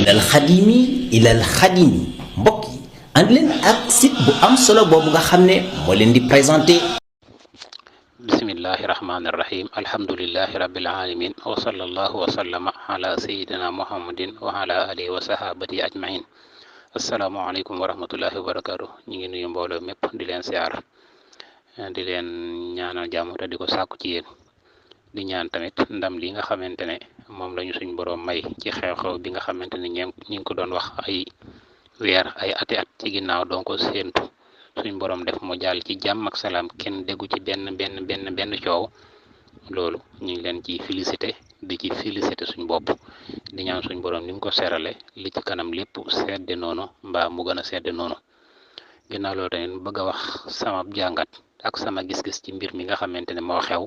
minal xadimi ilal xadimi mbokk yi ànd leen ak site bu am solo boobu nga xam ne moo leen di présenté. bismillahi rahmaani rahim alhamdulillahi rabbil alamin wa sallallahu wa sallama ala sayidina muhammadin wa ala alihi wa sahabati ajmain asalaamaaleykum wa rahmatullahi wa barakatuh. ñu ngi nuyu mbooloo mépp di leen siyaar di leen ñaanal jàmm te di ko sàkku ci yéen di ñaan tamit ndam li nga xamante ne moom lañu suñ boroom may ci xew-xew bi nga xamante ne ñu ngi ko doon wax ay weer ay ati at ci ginnaaw doon ko séentu suñ boroom def mu jàll ci jàmm ak salaam kenn déggu ci benn coow loolu ñu ngi leen ci félicité di ci félicité suñ bopp di ñaan suñ boroom ni mu ko serale li ci kanam lépp sedde noonu mbaa mu gën a sedde noonu ginnaaw loolu tamit bëgg a wax sama jàngat ak sama gis-gis ci mbir mi nga xamante ne moo xew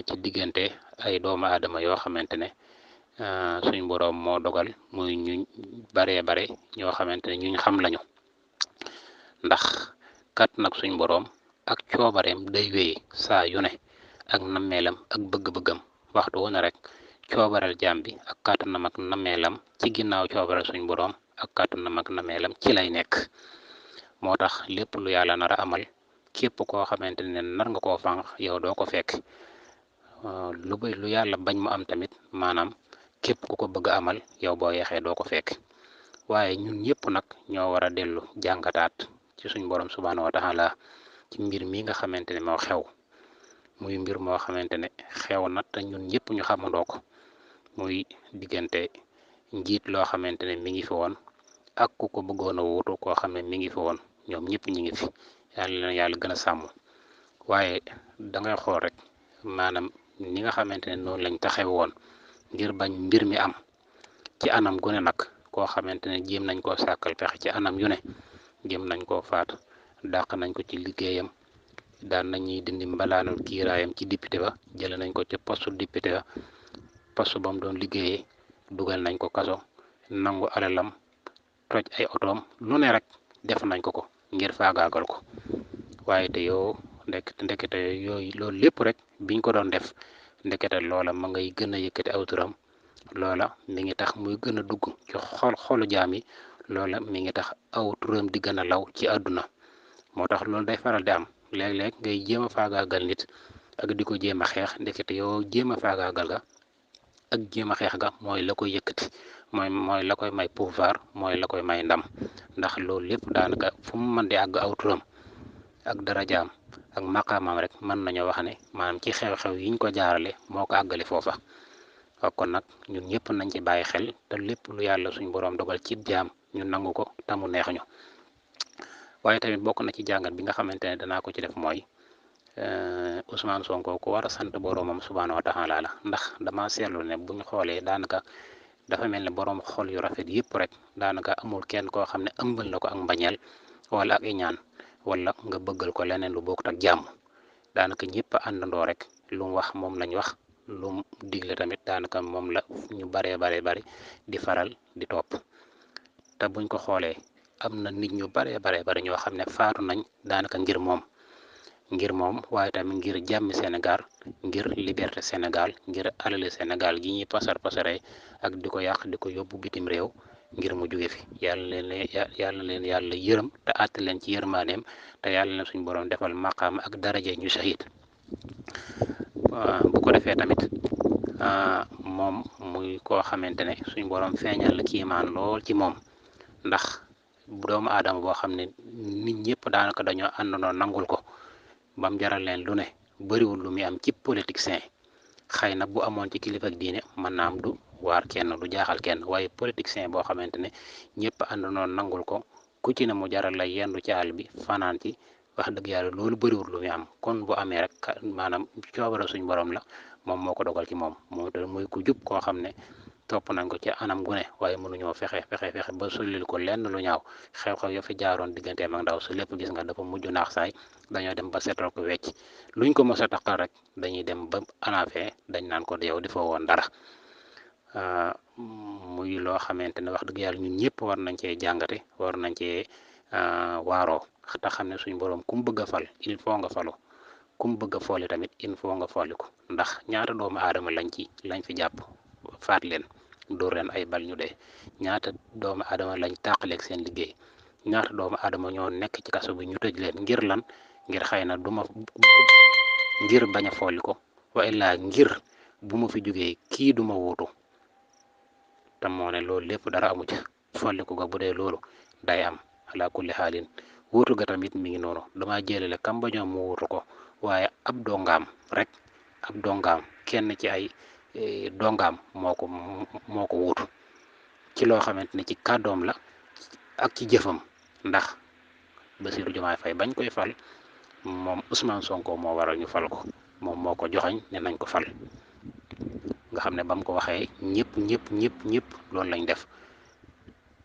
ci diggante ay doomu aadama yoo xamante ne suñ boroom moo dogal muy ñu bare ñoo xamante ne ñuñ xam lañu ndax kat nag suñ boroom ak coobareem day wéy saa yu ne ak nammeelam ak bëgg-bëggam waxtu wu ne rek coobareel jaam bi ak kàttanam ak nammeelam ci ginnaaw coobareel suñ boroom ak kàttanam ak nammeelam ci lay nekk moo tax lépp lu yàlla nar a amal képp koo xamante ne nar nga koo fànq yow doo ko fekk lu yàlla bañ mu am tamit maanaam képp ku ko bëgg a amal yow boo yeexee doo ko fekk waaye ñun ñëpp nag ñoo war a dellu jàngataat ci suñ borom subhaanahu wa taala ci mbir mi nga xamante ne moo xew muy mbir moo xamante ne xew na te ñun ñëpp ñu xamandoo ko muy diggante njiit loo xamante ne mi ngi fi woon ak ku ko bëggoon a wuutu koo xam ne mi ngi fi woon ñoom ñëpp ñi ngi fi yàlla gën a sàmm waaye da ngay xool rek maanaam ni nga xamante ne noonu lañ taxaw woon ngir bañ mbir mi am ci anam gu ne nag koo xamante ne jéem nañ koo sàkkal pexe ci anam yu ne jéem nañ koo faat dàq nañ ko ci liggéeyam daan nañuy dindi mbalaanul kiiraayam ci député ba jële nañ ko ci poste député ba poste ba mu doon liggéeyee dugal nañ ko kaso nangu alalam toj ay otoom lu ne rek def nañ ko ngir faagaagal ko waaye te yow ndekete yooyu loolu lépp rek biñ ko doon def ndekete loola ma ngay gën a yëkkati aw turam loola mi ngi tax muy gën a dugg ci xolu jaam yi loola mi ngi tax aw turam di gën a law ci àdduna moo tax loolu day faral di am léeg-léeg ngay jéem a faagaagal nit ak di ko jéem a xeex ndekete yow jéem a faagaagal ga ak jéem a xeex ga mooy la koy yëkkati mooy la koy may pouvoir mooy la koy may ndam ndax loolu lépp daanaka fu mu mën di àgg aw turam ak darajaam ak maqaamam rek mën nañoo wax ne maanaam ci xew-xew yiñ ko jaarale moo ko àggale foofa kon nag ñun ñëpp nañ ci bàyyi xel te lépp lu yàlla suñ boroom dogal ci jaam ñu nangu ko te mu neex ñu waaye tamit bokk na ci jàngat bi nga xamante ne danaa ko ci def mooy Ousmane Sonko ko war a sant boroomam subhaanahu wa taala la ndax dama seetlu ne buñ xoolee daanaka dafa mel ne boroom xol yu rafet yëpp rek daanaka amul kenn koo xam ne ëmbal na ko ak mbañeel wala ak iñaan wala nga bëggal ko leneen lu bokkut ak jàmm daanaka ñëpp a àndandoo rek lu mu wax moom lañ wax lu mu digle tamit daanaka moom la ñu bari di faral di topp te buñ ko xoolee am na nit ñu bari ñoo xam ne faatu nañ daanaka ngir moom waaye tamit ngir jàmmi Sénégal ngir liberté Sénégal ngir alali Sénégal gi ñuy pasare ak di ko yàq di ko yóbbu bitim réew ngir mu jóge fi yàlla leen yàlla yërëm te àtt leen ci yërmaaneem te yàlla na suñ boroom defal maqaam ak daraje ñu shahid bu ko defee tamit moom muy koo xamante ne suñ boroom feeñal la kiimaan lool ci moom ndax doomu aadama boo xam ne nit ñëpp daanaka dañoo àndandoo nangul ko bam jaral leen lu ne bariwul lu muy am ci politicien xëy na bu amoon ci kilifa ak diine mën naa am du waar kenn du jaaxal kenn waaye politicien boo xamante ne ñëpp àndandoo nangul ko ku ci ne mu jaral la yendu ci àll bi fanaan ci wax dëgg yàlla loolu bariwul lu muy am kon bu amee rek maanaam coobara suñ borom la moom moo ko dogal ci moom muy ku jub koo xam ne topp nañ ko ci anam gu ne waaye mënuñoo fexe ba sullil ko lenn lu ñaaw xew-xew ya fi jaaroon digganteem ak ndaw su lépp gis nga dafa mujj naax saay dañoo dem ba seetal ko wecc luñ ko mos a taxal rek dañuy dem ba anafee dañ naan ko yow di fa woon dara muy loo xamante ne wax dëgg yàlla ñun ñëpp war nañ cee jàngate war nañ cee waaroo te xam ne suñ borom ku mu bëgg a fal il faut nga falu ku mu bëgg a fooli tamit il faut nga fooli ko ndax ñaata doomu aadama lañ fi jàpp faat leen dóor leen ay bal ñu dee ñaata doomu aadama lañ tàqaleeg seen liggéey ñaata doomu aadama ñoo nekk ci kaso bi ñu tëj leen ngir lan ngir xëy na duma ngir bañ a folli ko wa illaa ngir bu ma fi jógee kii duma wuutu te moo ne loolu lépp dara amu ci folli ko ga bu dee loolu day am ala kulli xaalin wuutu ga tamit mi ngi noonu dama jëlale kam ba ñoom mu wuutu ko waaye ab dongaam rek ab dongaam kenn ci ay dongaam moo ko wuutu ci loo xamante ne ci kàddoom la ak ci jëfam ndax Bassirou Diomaye Faye bañ koy fal moom Ousmane Sonko moo waral ñu fal ko moom moo ko joxañ ne nañ ko fal nga xam ne ba mu ko waxee ñëpp loolu lañ def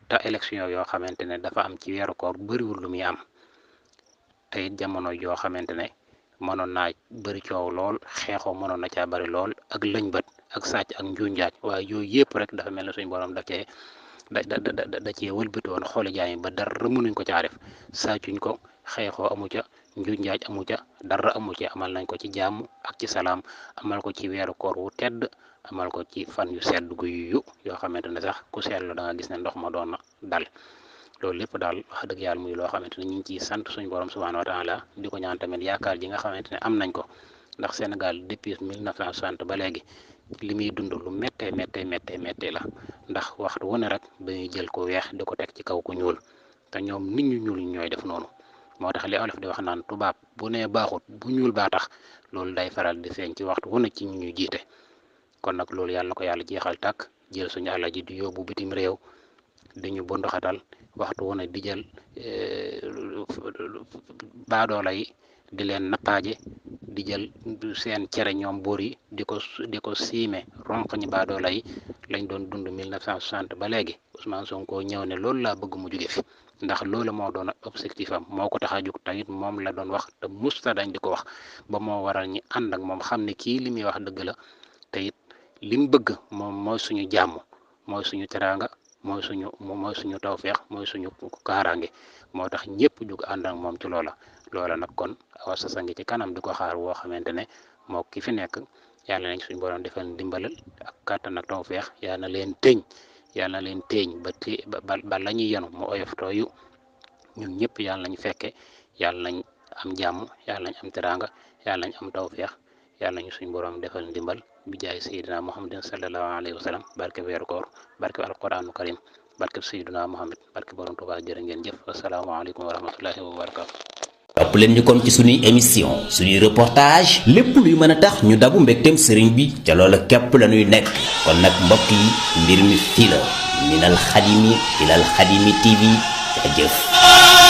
te élection yoo xamante ne dafa am ci weeru koor bëriwul lu muy am te it jamono yoo xamante ne mënoon naa bëri coow lool xeexoo mënoon na caa bëri lool ak lëñbët ak sàcc ak njuunjaaj waaye yooyu yëpp rek dafa mel ne suñu borom daf cee da cee wëlbati woon xooli jaay ba dara mënuñ ko caa def sàccuñ ko xeexoo amu ca njuunjaaj amu ca dara amu ca amal nañ ko ci jàmm ak ci salaam amal ko ci weeru koor wu tedd amal ko ci fan yu sedd yu yoo xamante ne sax ku seetlu da nga gis ne ndox ma doon na dal loolu lépp daal wax dëgg yàlla muy loo xamante ne ñu ngi ciy sant suñu borom subhanahu wa taala di ko ñaan tamit yaakaar ji nga xamante ne am nañ ko ndax Sénégal depuis 1960 ba léegi li muy dund lu méttee la ndax waxtu wu ne rek dañuy jël ko weex di ko teg ci kaw ku ñuul te ñoom nit ñu ñuul ñooy def noonu moo tax li olof di wax naan tubaab bu nee baaxut bu ñuul baa tax loolu day faral di feeñ ci waxtu wu ne ci ñu jiite kon nag loolu yàlla na ko yàlla jeexal tàkk jël suñu àlla ji di yóbbu bitim réew di ñu bondoxatal waxtu wu ne di jël baadoola yi di leen nappaaje di jël seen cere ñoom buur yi di ko siime ronq ñi baadoola yi lañ doon dund 1960 ba léegi Ousmane Sonko ñëw ne loolu laa bëgg mu jóge fi ndax loolu moo doon objectif am moo ko tax a jóg tamit moom la doon wax te musta dañ di ko wax ba moo waral ñi ànd ak moom xam ne kii li muy wax dëgg la te it li mu bëgg moom mooy suñu jàmm mooy suñu teraanga mooy suñu tawfeex mooy suñu kaaraange moo tax ñëpp jug ànd ak moom ci loola nag kon Awa Sassa ngi ci kanam di ko xaar woo xamante ne moo ki fi nekk yàlla nañ suñu borom defal dimbalal ak kàttan ak tawfeex yàlla na leen teeñ ba la ñuy yenu mu oyof tooyu ñun ñëpp yàlla nañ fekke yàlla nañ am jàmm yàlla nañ am teraanga yàlla nañ am tawfeex yàlla nañu suñu borom defal ndimbal bi jaay sayyidina muhammadin sallallahu alayhi wa sallam barke weeru koor barke alquranu karim barke sayyidina muhammad barke borom Tuubaa jërë ngeen jëf asalaamaaleykum wa rahmatullahi wa barakatu topp leen ñu kon ci suñuy émission suñuy reportage lépp luy mën a tax ñu dabu mbégteem sëriñ bi ca loola képp la ñuy nekk kon nag mbokk yi mbir mi fii la minal xadimi ilal xadimi TV ca jëf